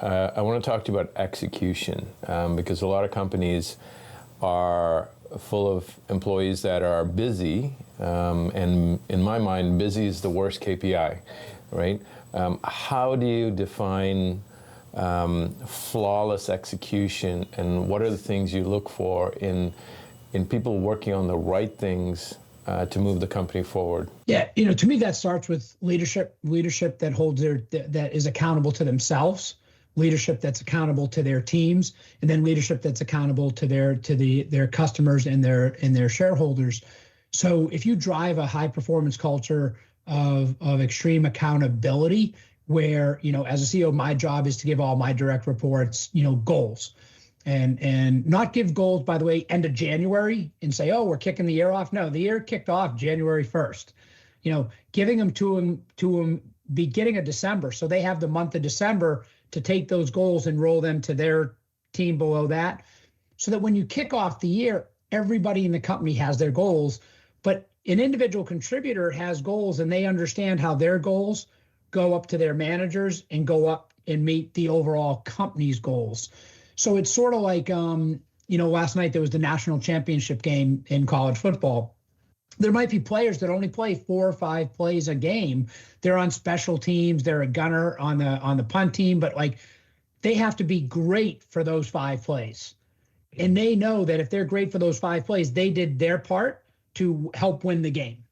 I want to talk to you about execution, because a lot of companies are full of employees that are busy, and in my mind, busy is the worst KPI, right? How do you define flawless execution, and what are the things you look for in people working on the right things to move the company forward? Yeah, to me that starts with leadership that holds that is accountable to themselves, leadership that's accountable to their teams, and then leadership that's accountable to their customers and their shareholders. So if you drive a high performance culture of extreme accountability, where as a CEO, my job is to give all my direct reports goals, and not give goals, by the way, end of January and say, oh, we're kicking the year off. No, the year kicked off January 1st. Giving them to them beginning of December, so they have the month of December to take those goals and roll them to their team below that, so that when you kick off the year, everybody in the company has their goals, but an individual contributor has goals, and they understand how their goals go up to their managers and go up and meet the overall company's goals. So it's sort of like, last night there was the national championship game in college football. There might be players that only play 4 or 5 plays a game. They're on special teams. They're a gunner on the punt team, but they have to be great for those 5 plays. And they know that if they're great for those 5 plays, they did their part to help win the game.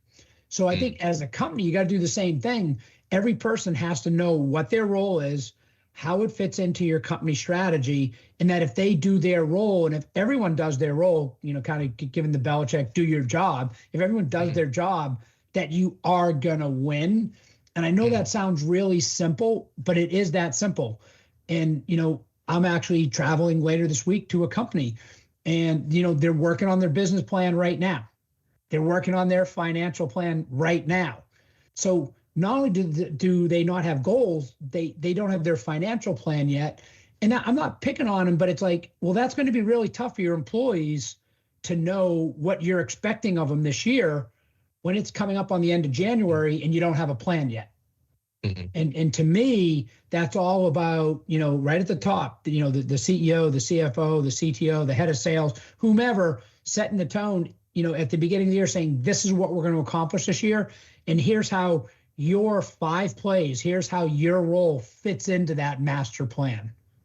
So I think as a company, you got to do the same thing. Every person has to know what their role is, how it fits into your company strategy, and that if they do their role, and if everyone does their role, kind of given the Belichick, do your job, if everyone does their job, that you are going to win. And I know that sounds really simple, but it is that simple. And, I'm actually traveling later this week to a company, and, they're working on their business plan right now. They're working on their financial plan right now. So not only do they not have goals, they don't have their financial plan yet. And I'm not picking on them, but it's like, well, that's going to be really tough for your employees to know what you're expecting of them this year when it's coming up on the end of January and you don't have a plan yet. Mm-hmm. And to me, that's all about, right at the top, the CEO, the CFO, the CTO, the head of sales, whomever, setting the tone, at the beginning of the year, saying, this is what we're going to accomplish this year. And here's how your 5 plays, here's how your role fits into that master plan.